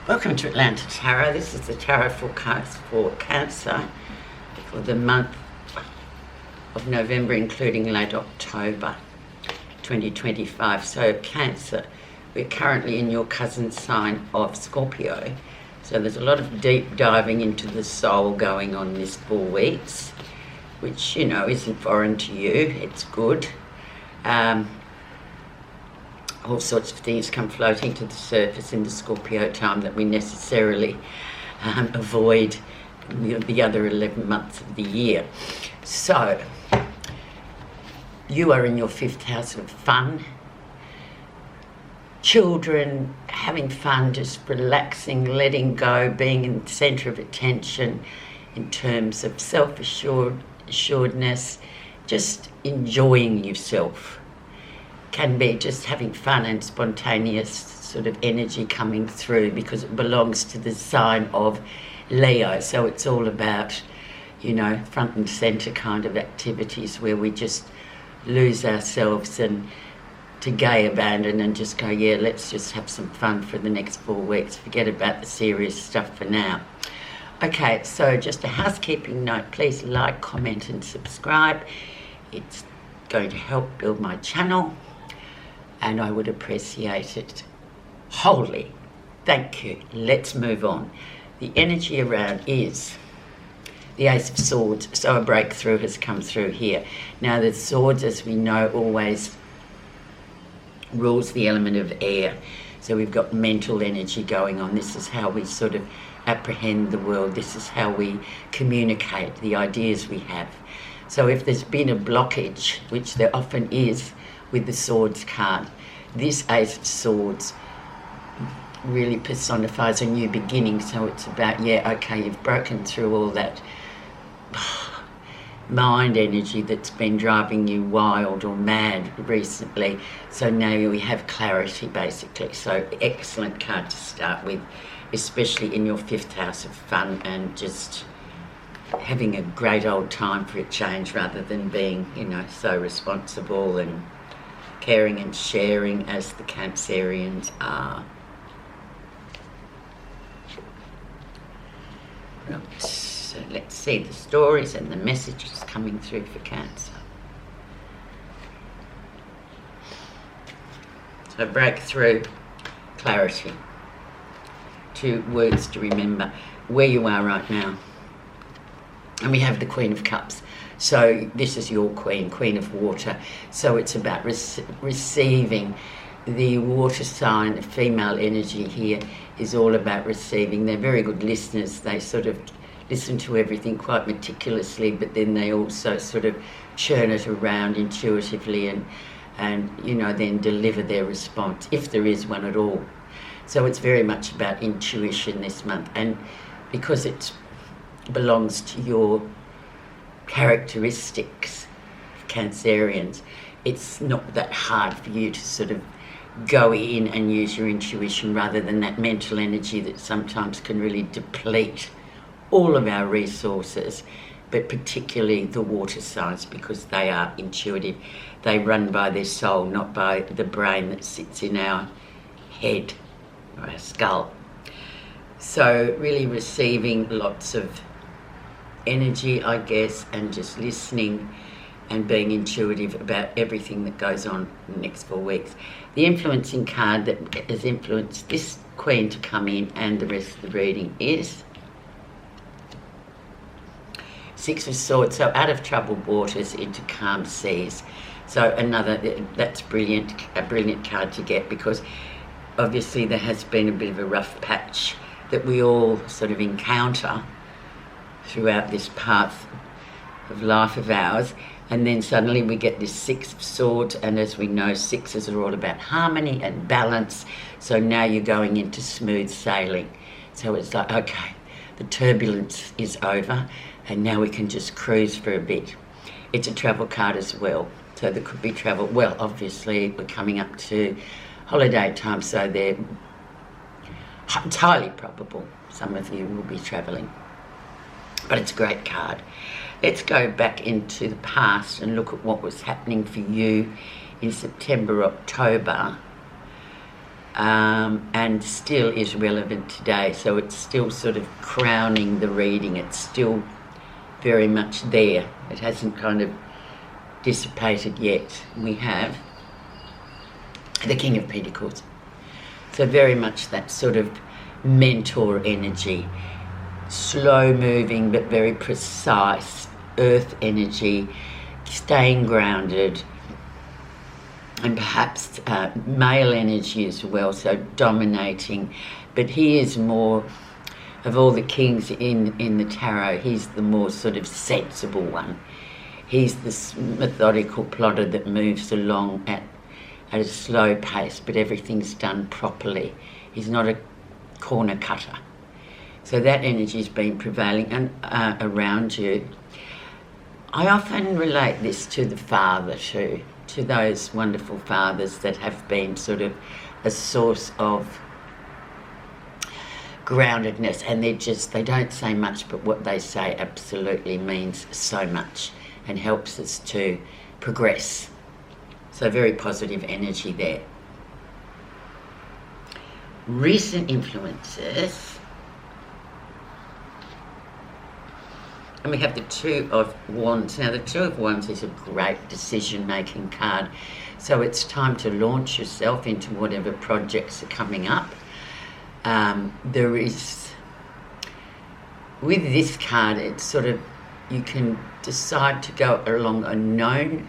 Welcome to Atlanta Tarot. This is the tarot forecast for Cancer for the month of November, including late October 2025. So Cancer, we're currently in your cousin sign of Scorpio. So there's a lot of deep diving into the soul going on this 4 weeks, which, you know, isn't foreign to you. It's good. All sorts of things come floating to the surface in the Scorpio time that we necessarily avoid the other 11 months of the year. So, you are in your 5th house of fun. Children, having fun, just relaxing, letting go, being in the centre of attention in terms of self-assuredness, just enjoying yourself. Can be just having fun and spontaneous sort of energy coming through because it belongs to the sign of Leo. So it's all about, you know, front and centre kind of activities where we just lose ourselves and to gay abandon and just go, yeah, let's just have some fun for the next 4 weeks. Forget about the serious stuff for now. Okay, so just a housekeeping note, please like, comment and subscribe. It's going to help build my channel, and I would appreciate it wholly. Thank you. Let's move on. The energy around is the Ace of Swords, so a breakthrough has come through here. Now the swords, as we know, always rules the element of air. So we've got mental energy going on. This is how we sort of apprehend the world. This is how we communicate the ideas we have. So if there's been a blockage, which there often is, with the Swords card, this Ace of Swords really personifies a new beginning. So it's about, yeah, okay, you've broken through all that mind energy that's been driving you wild or mad recently. So now we have clarity, basically. So excellent card to start with, especially in your 5th house of fun and just having a great old time for a change rather than being, you know, so responsible and caring and sharing as the Cancerians are. Right, so let's see the stories and the messages coming through for Cancer. So breakthrough, clarity. 2 words to remember, where you are right now. And we have the Queen of Cups. So this is your queen, Queen of Water. So it's about receiving. The water sign, female energy here is all about receiving. They're very good listeners. They sort of listen to everything quite meticulously, but then they also sort of churn it around intuitively and you know, then deliver their response, if there is one at all. So it's very much about intuition this month. And because it belongs to your characteristics, Cancerians, it's not that hard for you to sort of go in and use your intuition rather than that mental energy that sometimes can really deplete all of our resources, but particularly the water signs, because they are intuitive. They run by their soul, not by the brain that sits in our head or our skull. So really receiving lots of energy, I guess, and just listening and being intuitive about everything that goes on in the next 4 weeks. The influencing card that has influenced this queen to come in and the rest of the reading is 6 of Swords, so out of troubled waters into calm seas. So that's brilliant, a brilliant card to get, because obviously there has been a bit of a rough patch that we all sort of encounter throughout this path of life of ours, and then suddenly we get this 6 of Swords, and as we know, 6s are all about harmony and balance. So now you're going into smooth sailing. So it's like, okay, the turbulence is over and now we can just cruise for a bit. It's a travel card as well, so there could be travel. Well, obviously we're coming up to holiday time, so it's highly probable some of you will be travelling. But it's a great card. Let's go back into the past and look at what was happening for you in September, October and still is relevant today. So it's still sort of crowning the reading. It's still very much there. It hasn't kind of dissipated yet. We have the King of Pentacles. So very much that sort of mentor energy, slow moving but very precise, earth energy, staying grounded, and perhaps male energy as well, so dominating. But he is more, of all the kings in the tarot, he's the more sort of sensible one. He's this methodical plotter that moves along at a slow pace, but everything's done properly. He's not a corner cutter. So that energy's been prevailing and around you. I often relate this to the father too, to those wonderful fathers that have been sort of a source of groundedness, and they don't say much, but what they say absolutely means so much and helps us to progress. So very positive energy there. Recent influences. And we have the Two of Wands. Now the Two of Wands is a great decision-making card. So it's time to launch yourself into whatever projects are coming up. There is, with this card, it's sort of, you can decide to go along a known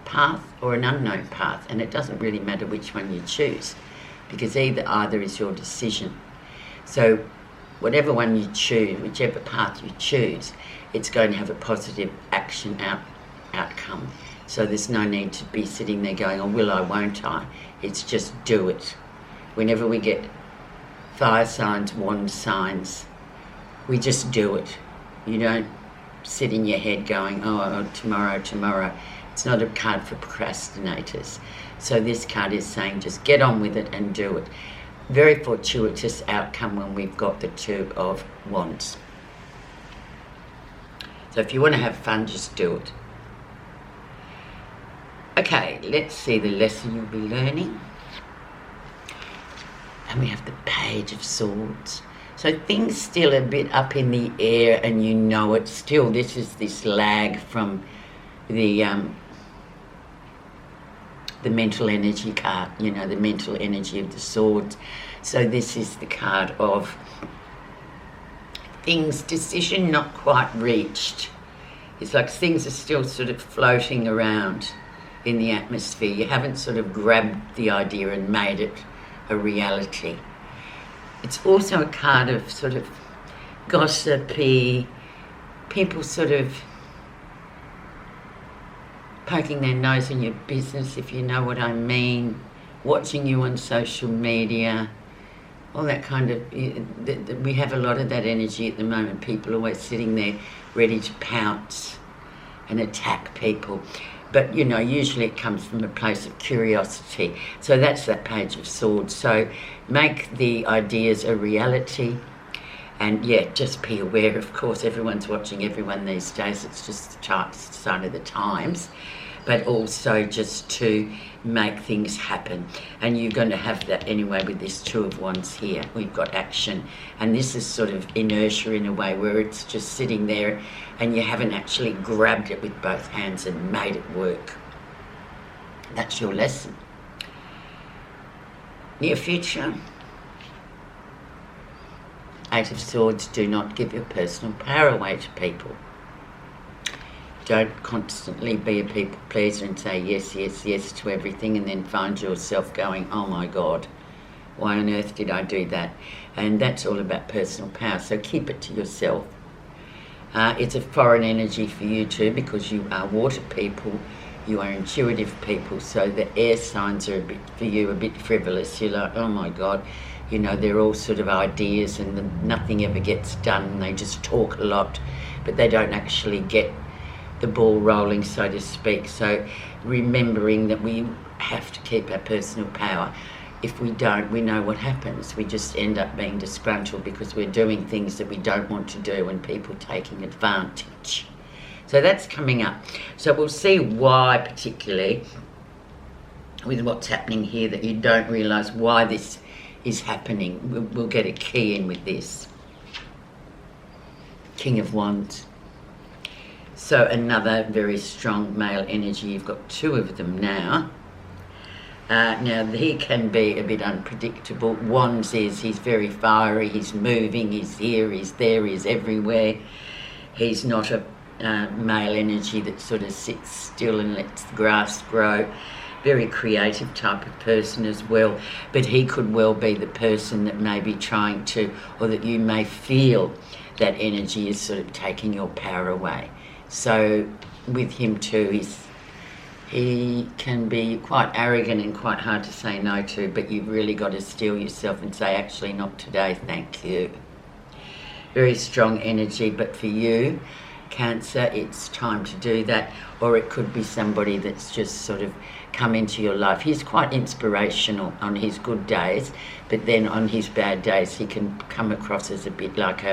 path or an unknown path, and it doesn't really matter which one you choose, because either is your decision. So whatever one you choose, whichever path you choose, it's going to have a positive action outcome. So there's no need to be sitting there going, oh, will I, won't I? It's just do it. Whenever we get fire signs, wand signs, we just do it. You don't sit in your head going, oh, tomorrow. It's not a card for procrastinators. So this card is saying just get on with it and do it. Very fortuitous outcome when we've got the Two of Wands. So if you want to have fun, just do it. Okay, let's see the lesson you'll be learning. And we have the Page of Swords. So things still a bit up in the air, and you know it still. This is this lag from the mental energy card, you know, the mental energy of the swords. So this is the card of things, decision not quite reached. It's like things are still sort of floating around in the atmosphere. You haven't sort of grabbed the idea and made it a reality. It's also a card of sort of gossipy, people sort of poking their nose in your business, if you know what I mean, watching you on social media, all that kind of, we have a lot of that energy at the moment. People always sitting there ready to pounce and attack people. But, you know, usually it comes from a place of curiosity. So that's that Page of Swords. So make the ideas a reality. And, yeah, just be aware, of course, everyone's watching everyone these days. It's just the sign of the times. But also just to make things happen. And you're going to have that anyway with this Two of Wands here. We've got action. And this is sort of inertia in a way where it's just sitting there and you haven't actually grabbed it with both hands and made it work. That's your lesson. Near future. Eight of Swords, do not give your personal power away to people. Don't constantly be a people pleaser and say yes, yes, yes to everything and then find yourself going, oh my God, why on earth did I do that? And that's all about personal power, so keep it to yourself. It's a foreign energy for you too, because you are water people, you are intuitive people, so the air signs are for you a bit frivolous. You're like, oh my God, you know, they're all sort of ideas and nothing ever gets done, and they just talk a lot, but they don't actually get the ball rolling, so to speak. So remembering that we have to keep our personal power. If we don't, we know what happens. We just end up being disgruntled because we're doing things that we don't want to do and people taking advantage. So that's coming up. So we'll see why particularly with what's happening here that you don't realise why this is happening. We'll get a key in with this. King of Wands. So another very strong male energy. You've got two of them now. Now he can be a bit unpredictable. Wands is, he's very fiery, he's moving, he's here, he's there, he's everywhere. He's not a male energy that sort of sits still and lets the grass grow. Very creative type of person as well, but he could well be the person that may be trying to, or that you may feel that energy is sort of taking your power away. So with him too, he can be quite arrogant and quite hard to say no to, but you've really got to steel yourself and say, actually not today, thank you. Very strong energy, but for you, Cancer, it's time to do that. Or it could be somebody that's just sort of come into your life. He's quite inspirational on his good days, but then on his bad days he can come across as a bit like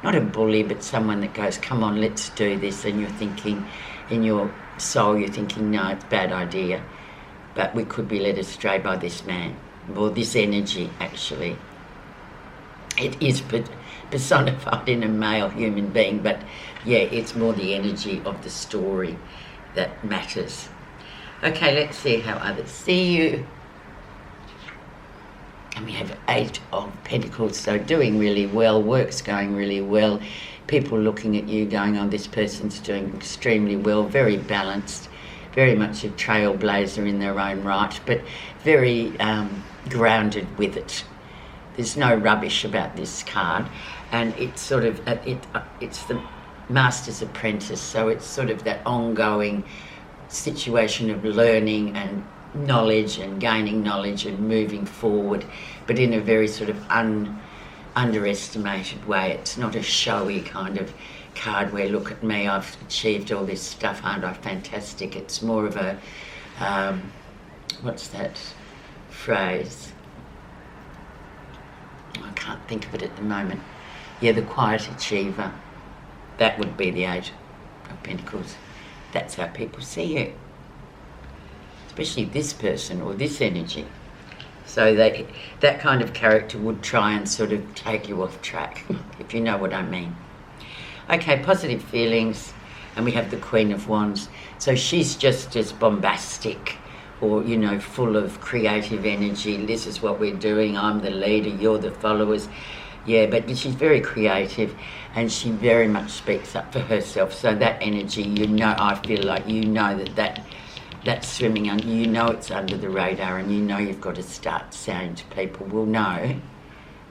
not a bully, but someone that goes, come on, let's do this, and you're thinking, in your soul you're thinking, no, it's a bad idea. But we could be led astray by this man, or this energy actually. It is personified in a male human being, but yeah, it's more the energy of the story that matters. Okay, let's see how others see you. And we have 8 of Pentacles, so doing really well, work's going really well. People looking at you going, oh, this person's doing extremely well, very balanced, very much a trailblazer in their own right, but very grounded with it. There's no rubbish about this card, and it's sort of, it's the Master's Apprentice, so it's sort of that ongoing situation of learning and knowledge and gaining knowledge and moving forward, but in a very sort of underestimated way. It's not a showy kind of card where, look at me, I've achieved all this stuff, aren't I fantastic? It's more of a, what's that phrase? I can't think of it at the moment. Yeah, the quiet achiever. That would be the 8 of Pentacles. That's how people see you. Especially this person or this energy. So that kind of character would try and sort of take you off track, if you know what I mean. Okay, positive feelings. And we have the Queen of Wands. So she's just as bombastic, or, you know, full of creative energy. This is what we're doing. I'm the leader, you're the followers. Yeah, but she's very creative, and she very much speaks up for herself. So that energy, you know, I feel like you know that's swimming under, you know it's under the radar, and you know you've got to start saying to people, well, no,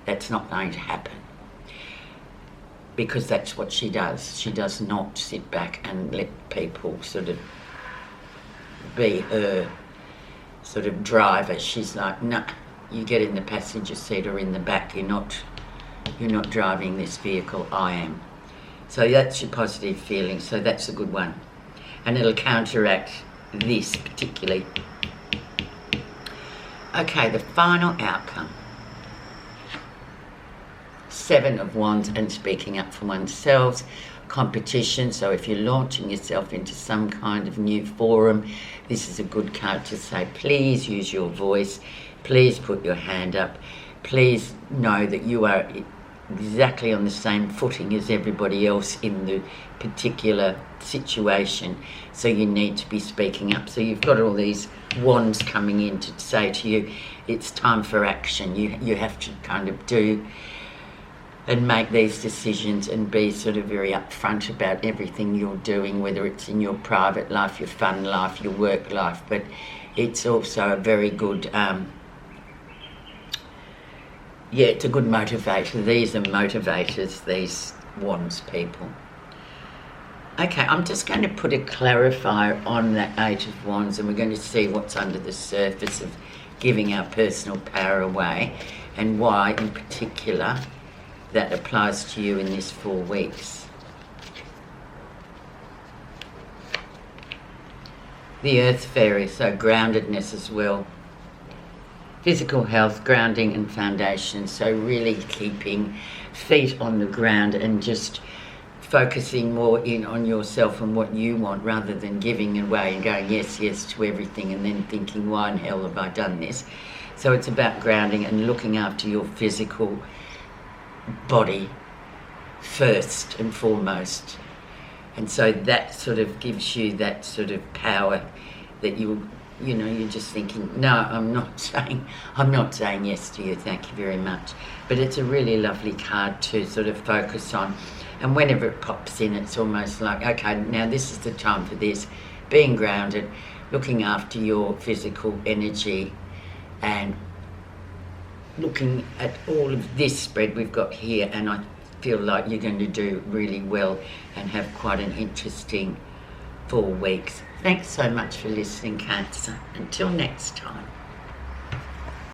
that's not going to happen. Because that's what she does. She does not sit back and let people sort of be her sort of driver. She's like, no, you get in the passenger seat or in the back, you're not driving this vehicle, I am. So that's your positive feeling, so that's a good one. And it'll counteract this particularly. Okay, the final outcome. 7 of Wands and speaking up for oneself. Competition, so if you're launching yourself into some kind of new forum, this is a good card to say, please use your voice, please put your hand up, please know that you are exactly on the same footing as everybody else in the particular situation, so you need to be speaking up. So you've got all these wands coming in to say to you, it's time for action. You have to kind of do and make these decisions and be sort of very upfront about everything you're doing, whether it's in your private life, your fun life, your work life, but it's also a very good yeah, it's a good motivator. These are motivators, these wands people. Okay, I'm just going to put a clarifier on that 8 of Wands, and we're going to see what's under the surface of giving our personal power away and why in particular that applies to you in this 4 weeks. The Earth Fairy, so groundedness as well. Physical health, grounding and foundation, so really keeping feet on the ground and just focusing more in on yourself and what you want rather than giving away and going yes, yes to everything and then thinking, why in hell have I done this? So it's about grounding and looking after your physical body first and foremost. And so that sort of gives you that sort of power that you're just thinking, no, I'm not saying yes to you, thank you very much. But it's a really lovely card to sort of focus on. And whenever it pops in, it's almost like, okay, now this is the time for this. Being grounded, looking after your physical energy, and looking at all of this spread we've got here, and I feel like you're going to do really well and have quite an interesting 4 weeks. Thanks so much for listening, Cancer. Until next time.